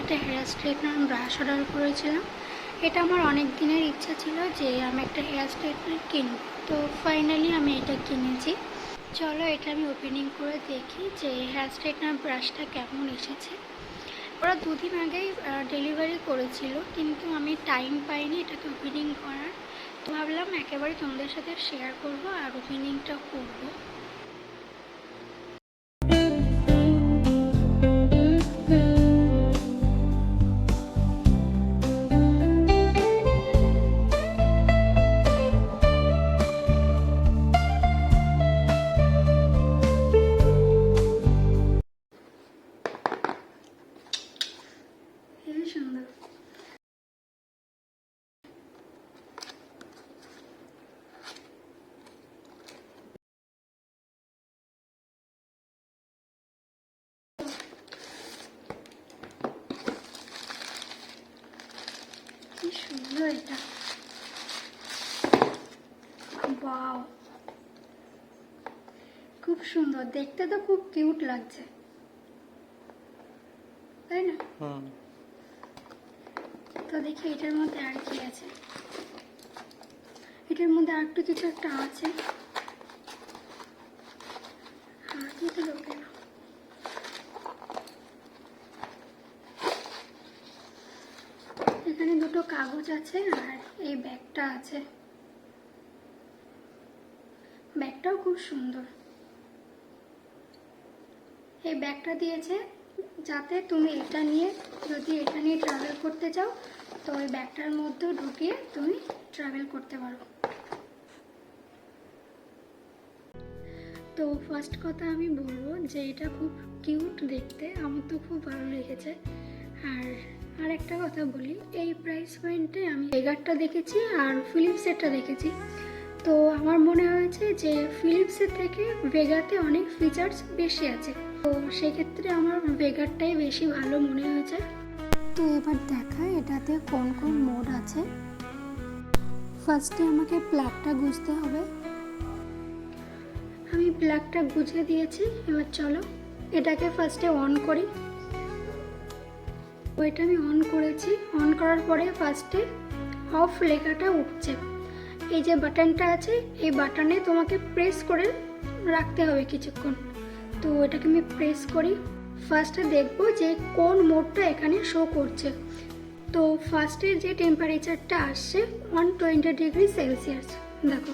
একটা hair straightener brush order করেছিলাম। এটা আমার অনেক দিনের ইচ্ছা ছিল যে আমি একটা হেয়ার স্ট্রেটনার কিনব, তো ফাইনালি আমি এটা কিনেছি। চলো এটা আমি ওপেনিং করে দেখি যে হেয়ার স্ট্রেটনার ব্রাশটা কেমন এসেছে। ওরা 2 দিন আগেই ডেলিভারি করেছিল, কিন্তু আমি টাইম পাইনি এটাকে ওপেনিং করার, তো ভাবলাম একেবারে তোমাদের সাথে শেয়ার করব আর ওপেনিংটা করবো। সুন্দর, কি সুন্দর এটা, ওয়াও, খুব সুন্দর দেখতে, তো খুব কিউট লাগছে, তাই না? তো দেখি এটার মধ্যে আর কি আছে। এটার মধ্যে আর একটু কিছু একটা আছে, হাতে ঢোকে না। এখানে দুটো কাগজ আছে আর এই ব্যাগটা আছে। ব্যাগটাও খুব সুন্দর। এই ব্যাগটা দিয়েছে যাতে তুমি এটা নিয়ে, যদি এটা নিয়ে ট্রাভেল করতে চাও তো ওই ব্যাগটার মধ্যেও ঢুকিয়ে তুমি ট্রাভেল করতে পারো। তো ফার্স্ট কথা আমি বলবো যে এটা খুব কিউট দেখতে, আমার তো খুব ভালো লেগেছে। আর একটা কথা বলি, এই প্রাইস পয়েন্টে আমি ভেগারটা দেখেছি আর ফিলিপসেরটা দেখেছি, তো আমার মনে হয়েছে যে ফিলিপসের থেকে ভেগাতে অনেক ফিচার্স বেশি আছে, তো সেক্ষেত্রে আমার ভেগারটাই বেশি ভালো মনে হয়েছে। তো এবার দেখা এটাতে কোন কোন মোড আছে। ফার্স্টে আমাকে প্লাগটা গুঁজতে হবে। আমি প্লাগটা গুঁজে দিয়েছি, এবার চলো এটাকে ফার্স্টে অন করি। ওইটা আমি অন করেছি। অন করার পরে ফার্স্টে অফ লেখাটা উঠছে। এই যে বাটনটা আছে, এই বাটনে তোমাকে প্রেস করে রাখতে হবে কিছুক্ষণ। তো এটাকে আমি প্রেস করি। ফার্স্টে দেখবো যে কোন মোডটা এখানে শো করছে। তো ফার্স্টে যে টেম্পারেচারটা আসছে 120°C, দেখো।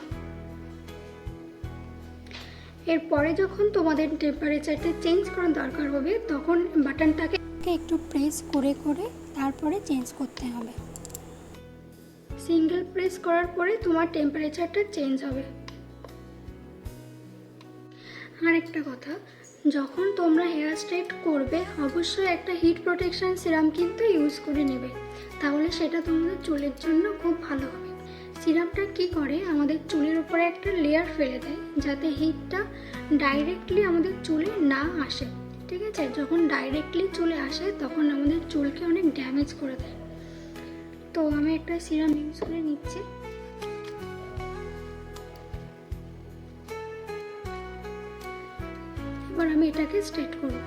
এরপরে যখন তোমাদের টেম্পারেচারটা চেঞ্জ করার দরকার হবে তখন বাটনটাকে একটু প্রেস করে করে তারপরে চেঞ্জ করতে হবে। সিঙ্গেল প্রেস করার পরে তোমার টেম্পারেচারটা চেঞ্জ হবে। আর একটা কথা, যখন তোমরা হেয়ার স্ট্রেট করবে অবশ্যই একটা হিট প্রোটেকশন সিরাম কিন্তু ইউজ করে নেবে, তাহলে সেটা তোমাদের চুলের জন্য খুব ভালো হবে। সিরামটা কি করে, আমাদের চুলের উপরে একটা লেয়ার ফেলে দেয় যাতে হিটটা ডাইরেক্টলি আমাদের চুলে না আসে, ঠিক আছে? যখন ডাইরেক্টলি চুলে আসে তখন আমাদের চুলকে অনেক ড্যামেজ করে দেয়। তো আমি একটা সিরাম ইউজ করে নিচ্ছি। এবার আমি এটাকে স্ট্রেট করব,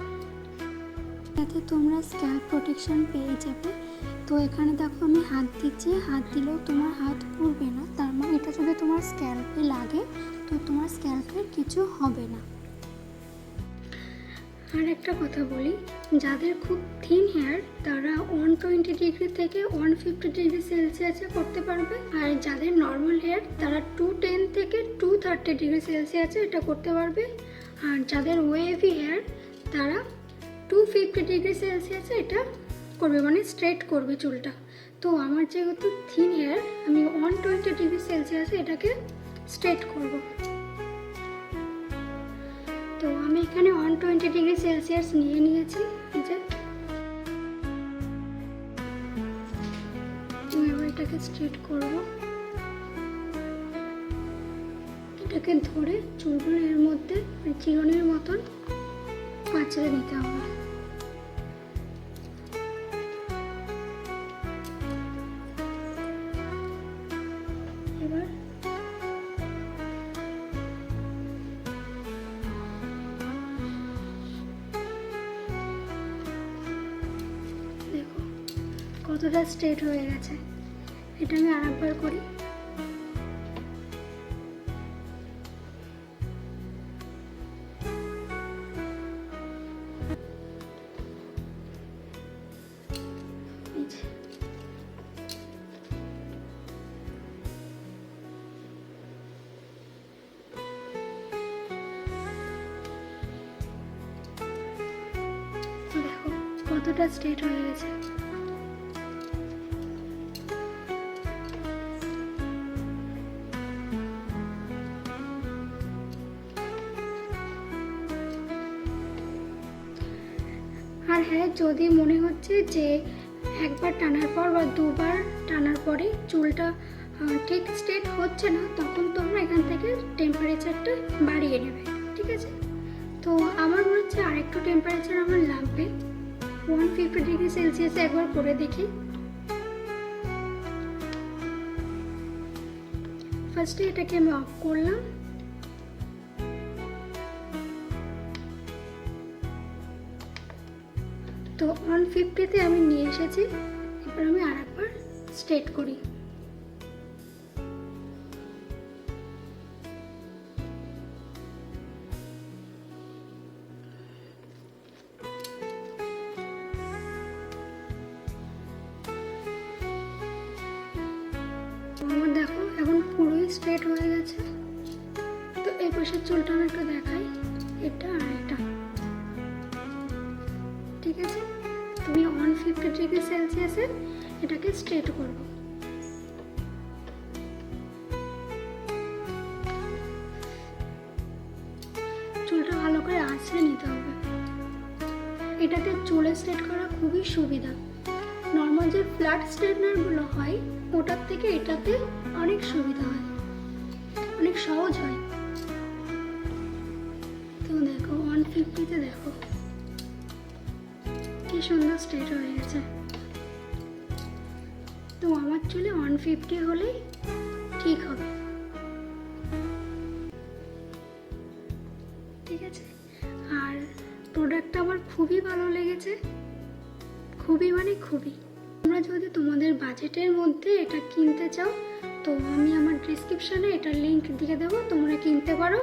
যাতে তোমরা স্ক্যাল্প প্রোটেকশন পেয়ে যাবে। তো এখানে দেখো আমি হাত দিচ্ছি, হাত দিলেও তোমার হাত পুড়বে না, তার মানে এটা যদি তোমার স্ক্যাল্পে লাগে তো তোমার স্ক্যাল্পের কিছু হবে না। আর একটা কথা বলি, যাদের খুব থিন হেয়ার তারা 120° থেকে 150°C করতে পারবে, আর যাদের নর্মাল হেয়ার তারা 210 থেকে 230°C এটা করতে পারবে, আর যাদের ওয়েভি হেয়ার তারা 250°C এটা করবে, মানে স্ট্রেট করবে চুলটা। তো আমার যেহেতু থিন হেয়ার আমি 120°C এটাকে স্ট্রেট করব। তো আমি এখানে 120°C নিয়ে নিয়েছি। যে এবার এটাকে স্ট্রেট করব, এটাকে ধরে চুলগুলো এর মধ্যে চিরুনির মতন পাঁচড়ে নিতে হবে। এবার দেখো কতটা স্ট্রেট হয়ে গেছে। এটা আমি আরেকবার করি। দেখো কতটা স্ট্রেট হয়ে গেছে। আর হ্যাঁ, যদি মনে হচ্ছে যে একবার টানার পর বা দুবার টানার পরে চুলটা ঠিক স্ট্রেট হচ্ছে না, তখন তোমরা এখান থেকে টেম্পারেচারটা বাড়িয়ে নেবে, ঠিক আছে? তো আমার মনে হচ্ছে আরেকটু টেম্পারেচার আমার লাগবে। 150 ডিগ্রি সেলসিয়াসে একবার করে দেখি। ফার্স্টে এটাকে আমি অফ করলাম। তো 150-তে আমি নিয়ে এসেছি। এবার আমি আরেকবার স্ট্রেট করি। আমার দেখো এখন পুরোই স্ট্রেট হয়ে গেছে। তো এই পাশের চুলটা আমি একটু দেখাই, এটা আর এটা, ঠিক আছে? তুমি 150 ডিগ্রি সেলসিয়াসে এটাকে স্ট্রেট করবো। চুলটা ভালো করে আঁচড়ে নিতে হবে। এটাতে চুলে স্ট্রেট করা খুবই সুবিধা। নর্মাল যে ফ্ল্যাট স্ট্রেটনারগুলো হয় ওটার থেকে এটাতে অনেক সুবিধা হয়, অনেক সহজ হয়। তো দেখো 150-তে দেখো কি সুন্দর স্ট্রেট হয়ে গেছে। তো আমার চুলে 150 হলেই ঠিক হবে, ঠিক আছে? আর প্রোডাক্টটা আমার খুবই ভালো লেগেছে, খুবই মানে খুবই। তোমরা যদি তোমাদের বাজেটের মধ্যে এটা কিনতে চাও তো আমি আমার ডেসক্রিপশনে এটার লিংক দিয়ে দেবো, তোমরা কিনতে পারো।